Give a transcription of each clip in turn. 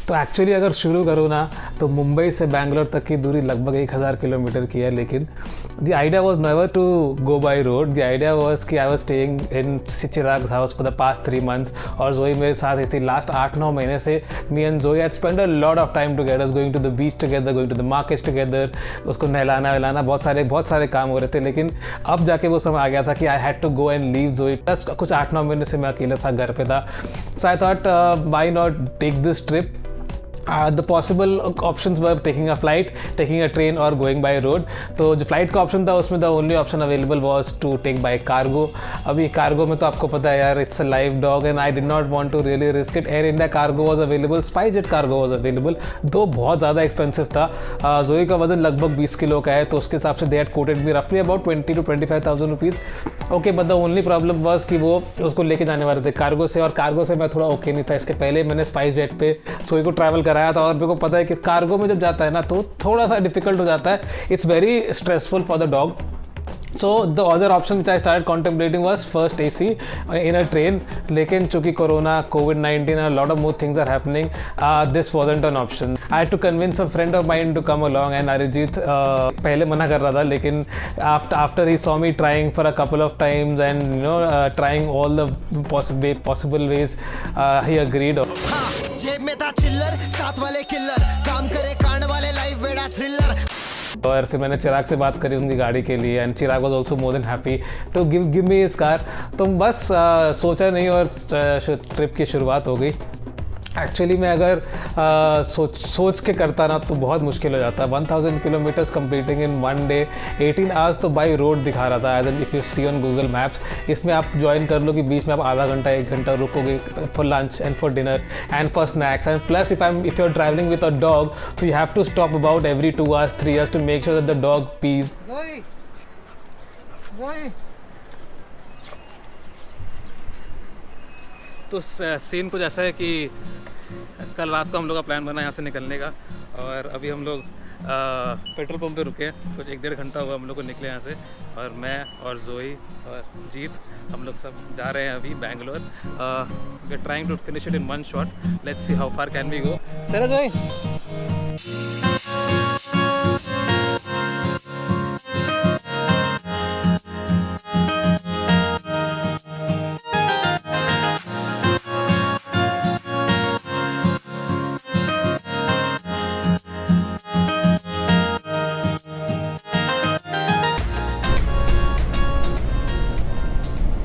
तो एक्चुअली अगर शुरू करूँ ना तो मुंबई से बैंगलोर तक की दूरी लगभग 1000 किलोमीटर की है, लेकिन the idea was never to go by road. The idea was कि I was staying in Chirag house for the past 3 months और जोई मेरे साथ ही थी लास्ट 8-9 महीने से। Me and Joey had spend a lot of time together, going to the beach together, going to the markets together, उसको नहलाना वहलाना, बहुत सारे काम हो रहे थे। लेकिन अब जाके वो समय आ गया था कि I had to go and leave Joey. बस कुछ 8-9 महीने से मैं अकेला था, घर पे था। So I thought why not take this trip. The possible options were taking a flight, taking a train or going by road. तो जो फ्लाइट का ऑप्शन था उसमें the only option available was to take by cargo. अभी cargo में तो आपको पता है यार, it's a live dog and I did not want to really risk it. Air India cargo was available, SpiceJet cargo was available, दो बहुत ज़्यादा एक्सपेंसिव था। जोई का वजन लगभग 20 किलो का है, तो उसके हिसाब से they had quoted me roughly about 20 to 25,000 rupees. Okay, but the only problem was कि वो उसको लेके जाने वाले थे कार्गो से, और कार्गो से मैं थोड़ा ओके नहीं था। इसके पहले मैंने SpiceJet पे जोई को ट्रैवल कराया था और मेरे को पता है कि कार्गो में जब जाता है ना तो थोड़ा सा डिफिकल्ट हो जाता है। It's very stressful for the dog. So the other option which I started contemplating was first AC in a train, लेकिन चूँकि corona, COVID-19 and a lot of more things are happening, this wasn't an option. I had to convince a friend of mine to come along and Arijit पहले मना कर रहा था, लेकिन after he saw me trying for a couple of times and trying all the possible ways, he agreed. जेब में था चिल्लर, साथ वाले किल्लर, काम करे कांड वाले, लाइफ बेड़ा थ्रिलर। और फिर मैंने चिराग से बात करी उनकी गाड़ी के लिए and Chirag was also more than happy to give me his car. तो बस सोचा नहीं और ट्रिप की शुरुआत हो गई। एक्चुअली मैं अगर सोच के करता ना तो बहुत मुश्किल हो जाता। 1000 kilometres completing in 1 day, 18 hours तो बाई रोड दिखा रहा था, as an if you see on Google maps. इसमें आप ज्वाइन कर लो कि बीच में आप आधा घंटा 1 घंटा रुकोगे for lunch and for dinner and for snacks, and plus if you are travelling with a dog तो you have to stop about every 2 hours 3 hours to make sure that the dog pees. तो scene कुछ ऐसा है कि कल रात को हम लोग का प्लान बना यहाँ से निकलने का, और अभी हम लोग पेट्रोल पंप पे रुके हैं। कुछ 1-1.5 घंटा हुआ हम लोग को निकले यहाँ से, और मैं और जोई और जीत हम लोग सब जा रहे हैं अभी Bangalore. We are trying to finish it in 1 shot. Let's see how far can we go. चलो जोई।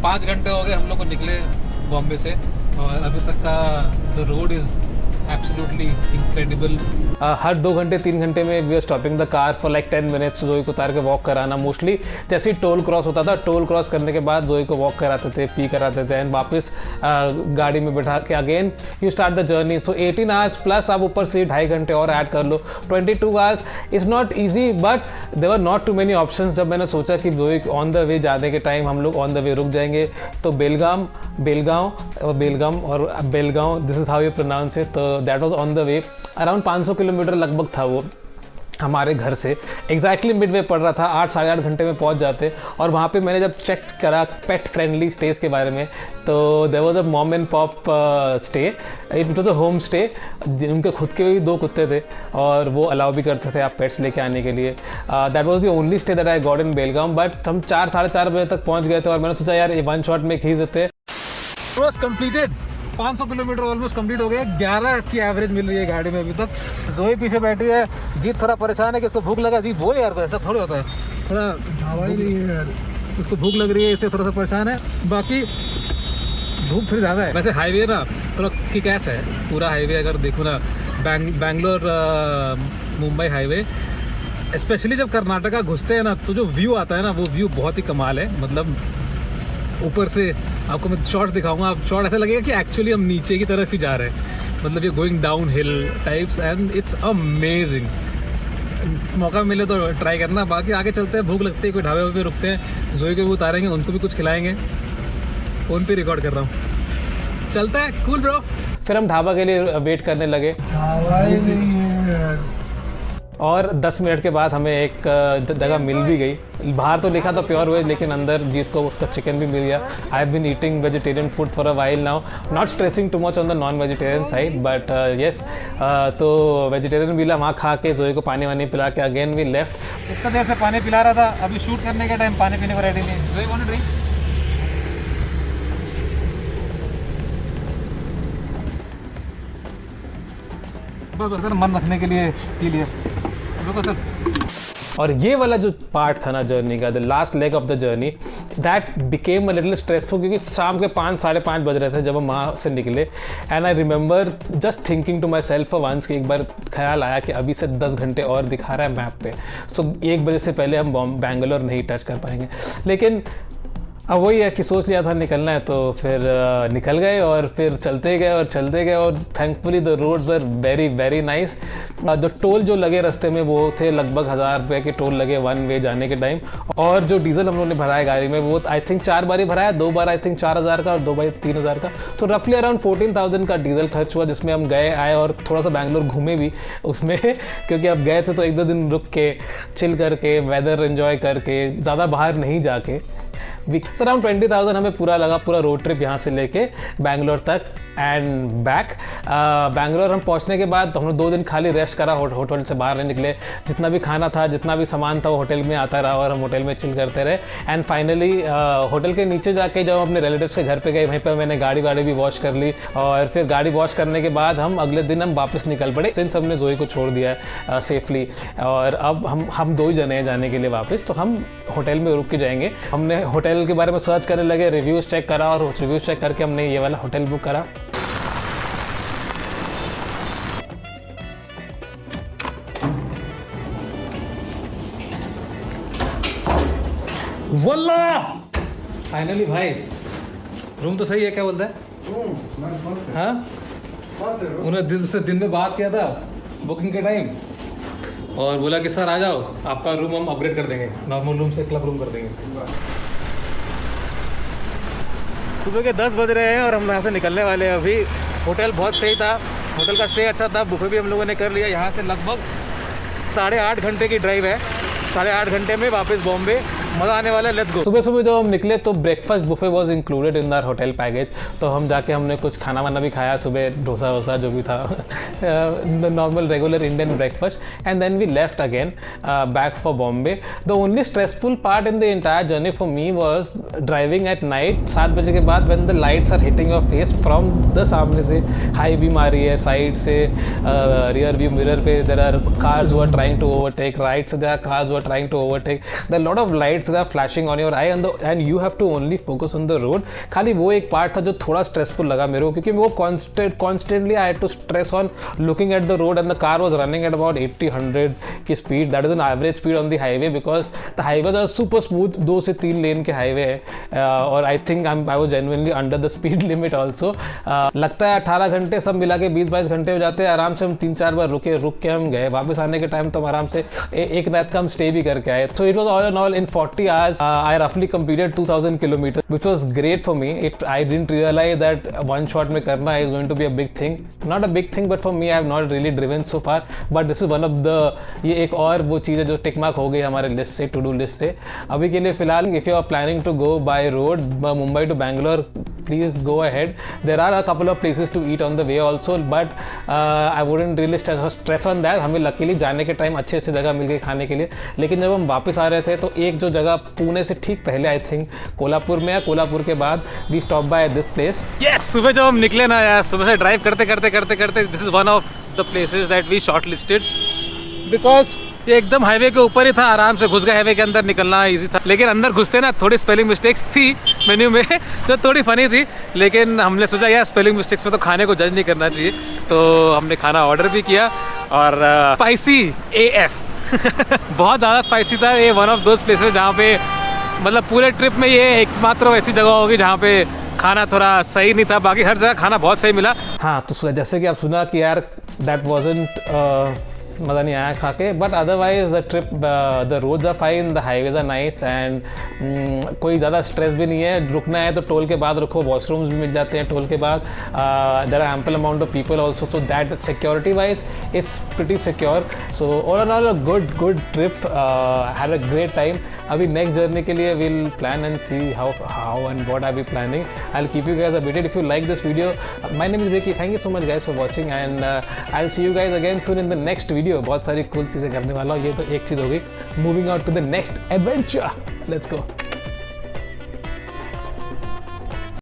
5 घंटे हो गए हम लोग को निकले बॉम्बे से, और अभी तक का the road is absolutely incredible. हर 2 घंटे 3 घंटे में we are stopping the car for like 10 minutes। जोई को उतार के वॉक कराना, मोस्टली जैसे ही टोल क्रॉस होता था, टोल क्रॉस करने के बाद जोई को वॉक कराते थे, पी कराते थे, एंड वापस गाड़ी में बैठा के again you start the journey. So 18 hours plus आप ऊपर से 2.5 घंटे और ऐड कर लो, 22 hours is not easy, but there were not too many options. जब मैंने सोचा कि जोई ऑन द वे जाने के टाइम हम लोग ऑन द वे रुक जाएंगे, तो Belgaum this is how you pronounce it, तो that was on the way. Around 500 kilometre लगभग था वो हमारे घर से। एग्जैक्टली मिडवे पड़ रहा था, 8-8.5 घंटे में पहुंच जाते। और वहाँ पे मैंने जब चेक करा पेट फ्रेंडली स्टेज के बारे में, तो there was a mom and pop stay, it was a home stay. उनके खुद के भी 2 कुत्ते थे और वो अलाउ भी करते थे आप पेट्स लेके आने के लिए। That was the only stay that I got in Belgaum. But हम 4-4:30 बजे तक पहुँच गए थे, और मैंने सोचा यार ये 1 shot में खींच देते। Cross completed, 500 kilometre almost complete हो गया। 11 की एवरेज मिल रही है गाड़ी में अभी तक। जोई पीछे बैठी है, जीत थोड़ा परेशान है कि इसको भूख लगा। जीत बोल यार, ऐसा थोड़ा होता है, थोड़ा हवा ही नहीं है यार, उसको भूख लग रही है, इससे थोड़ा सा परेशान है। बाकी भूख थोड़ी ज़्यादा है। वैसे हाईवे ना थोड़ा किक-एस है पूरा हाईवे। अगर देखो ना बैंगलोर मुंबई हाईवे, स्पेशली जब कर्नाटका घुसते हैं ना, तो जो व्यू आता है ना, वो व्यू बहुत ही कमाल है। मतलब ऊपर से आपको मैं शॉट्स दिखाऊंगा, आप शॉट ऐसा लगेगा कि एक्चुअली हम नीचे की तरफ ही जा रहे हैं। मतलब ये going down hill types and it's amazing. मौका मिले तो ट्राई करना। बाकी आगे चलते हैं, भूख लगती है, कोई ढाबे पे रुकते हैं, जोई को भी उतारेंगे, उनको भी कुछ खिलाएंगे। फ़ोन पे रिकॉर्ड कर रहा हूँ, चलता है। Cool bro. फिर हम ढाबा के लिए वेट करने लगे। और 10 मिनट के बाद हमें एक जगह मिल भी गई। बाहर तो लिखा था प्योर वेज, लेकिन अंदर जीत को उसका चिकन भी मिल गया। I have been eating vegetarian food for a while now, not stressing too much on the non vegetarian side, but yes. तो वेजिटेरियन मिला, वहाँ खा के जोई को पानी वानी पिला के अगेन वी लेफ्ट। इतना देर से पानी पिला रहा था, अभी शूट करने के टाइम पानी पीने को रेडी नहीं। जोई वांट ड्रिंक? बस सर मन रखने के लिए पी लिया। रुको सर। और ये वाला जो पार्ट था ना जर्नी का, the last leg of the journey, that became a little stressful, क्योंकि शाम के 5 साढ़े 5 बज रहे थे जब हम वहाँ से निकले। And I remember just thinking to myself once कि एक बार ख्याल आया कि अभी से 10 घंटे और दिखा रहा है मैप पे, सो 1 बजे से पहले हम बैंगलोर नहीं टच कर पाएंगे। लेकिन अब वही है कि सोच लिया था निकलना है, तो फिर निकल गए और फिर चलते गए और thankfully the roads were very very nice. जो टोल जो लगे रास्ते में वो थे लगभग 1000 रुपये के टोल लगे 1 वे जाने के टाइम। और जो डीजल हम लोगों ने भराया गाड़ी में वो आई थिंक 4 बार ही भराया, 2 बार आई थिंक 4000 का और 2 बार 3000 का। तो रफली अराउंड 14,000 का डीजल खर्च हुआ, जिसमें हम गए आए और थोड़ा सा बैंगलोर घूमे भी उसमें क्योंकि अब गए थे तो 1-2 दिन रुक के चिल करके वेदर एंजॉय करके ज़्यादा बाहर नहीं जाके अराउंड 20,000 हमें पूरा लगा, पूरा रोड ट्रिप यहाँ से लेके बैंगलोर तक एंड बैक। बैंगलोर हम पहुँचने के बाद हम लोग 2 दिन खाली रेस्ट करा, होटल से बाहर नहीं निकले। जितना भी खाना था, जितना भी सामान था वो होटल में आता रहा और हम होटल में चिल करते रहे। एंड फाइनली होटल के नीचे जाके जब हम अपने रिलेटिव्स के घर पे गए, वहीं पर मैंने गाड़ी भी वॉश कर ली। और फिर गाड़ी वॉश करने के बाद हम अगले दिन हम वापस निकल पड़े, सिंस हमने जोई को छोड़ दिया है सेफली। और अब हम 2 ही जने हैं जाने के लिए वापस, तो हम होटल में रुक के जाएंगे। हमने होटल के बारे में सर्च करने लगे, रिव्यूज़ चेक करा और रिव्यूज़ चेक करके हमने ये वाला होटल बुक करा। वल्ला फाइनली भाई रूम तो सही है, क्या बोलता है? हाँ, उन्होंने उससे दिन में बात किया था बुकिंग के टाइम और बोला कि सर आ जाओ, आपका रूम हम अपग्रेड कर देंगे, नॉर्मल रूम से क्लब रूम कर देंगे। सुबह के 10 बज रहे हैं और हम यहाँ से निकलने वाले हैं अभी। होटल बहुत सही था, होटल का स्टे अच्छा था, बुफे भी हम लोगों ने कर लिया। यहाँ से लगभग 8.5 घंटे की ड्राइव है, 8.5 घंटे में वापस बॉम्बे। मज़ा आने वाला है, लेट्स गो। सुबह जब हम निकले तो breakfast buffet was included in our hotel package, तो हम जाके हमने कुछ खाना वाना भी खाया सुबह, डोसा वोसा जो भी था, normal regular Indian breakfast. And then we left again back for Bombay. The only stressful part in the entire journey for me was driving at night 7 बजे के बाद, when the lights are hitting your face from the सामने से high beam आ रही है, side से rear view mirror पे there are cars who are trying to overtake, right से there are cars who are trying to overtake, there are lot of lights are flashing on your eye and you have to only focus on the road। खाली वो एक part था जो थोड़ा stressful लगा मेरे को, क्योंकि वो constantly I had to stress on looking at the road and the car was running at about 80-100 की speed, that is an average speed on the highway because the highways are super smooth, 2 से 3 लेन के highway है। और I think I was genuinely under the speed limit also। लगता है 18 घंटे सब मिला के 20-22 घंटे हो जाते हैं आराम से। हम 3-4 बार रुक के हम गए, वापस आने के टाइम तो हम आराम से एक रात का हम स्टे भी करके आए। So it was all in all in 40 hours I roughly completed 2000 kilometers, which was great for me. I didn't realize that one shot में करना is going to be a big thing. Not a big thing, but for me I have not really driven so far. But this is one of the ये एक और वो चीज़ है जो tick mark हो गई हमारे लिस्ट से, टू डू लिस्ट से। अभी के लिए फिलहाल if you are planning to go by road Mumbai to Bangalore, please go ahead. There are a couple of places to eat on the way also, but I wouldn't really stress on that. हमें luckily जाने के time अच्छे जगह मिल गई खाने के लिए। लेकिन जब हम वापस आ रहे थे तो एक जो जगह पुणे से ठीक पहले आई थिंक कोल्हापुर में, या कोल्हापुर के बाद we stop by this place. Yes, सुबह जब हम निकले ना यार, सुबह से ड्राइव करते this is one of the places that we shortlisted because ये एकदम हाईवे के ऊपर ही था, आराम से घुस गए, हाईवे के अंदर निकलना इजी था। लेकिन अंदर घुसते ना थोड़ी स्पेलिंग मिस्टेक्स थी मेन्यू में जो थोड़ी फनी थी, लेकिन हमने सोचा यार स्पेलिंग मिस्टेक्स में तो खाने को जज नहीं करना चाहिए, तो हमने खाना ऑर्डर भी किया और स्पाइसी AF बहुत ज़्यादा स्पाइसी था। ये वन ऑफ दोज प्लेसेस जहाँ पे मतलब पूरे ट्रिप में ये एकमात्र ऐसी जगह होगी जहाँ पे खाना थोड़ा सही नहीं था, बाकी हर जगह खाना बहुत सही मिला। हाँ, तो जैसे कि आप सुना कि यार दैट वाजंट मज़ा नहीं आया खा के, but otherwise the trip, the roads are fine, the highways are nice and कोई ज़्यादा स्ट्रेस भी नहीं है. रुकना है तो टोल के बाद रुको, वॉशरूम्स भी मिल जाते हैं टोल के बाद. There are ample amount of people also, so that security wise it's pretty secure. So all and all a good trip, had a great time. अभी नेक्स्ट जर्नी के लिए will plan and see how and what are we planning. I will keep you guys updated if you like this video. My name is Ricky, thank you so much guys for watching and I will C you guys again soon in the next video. बहुत सारी cool चीज़ें करने वाला हूँ. ये तो एक चीज़ हो गई. Moving out to the next adventure. Let's go.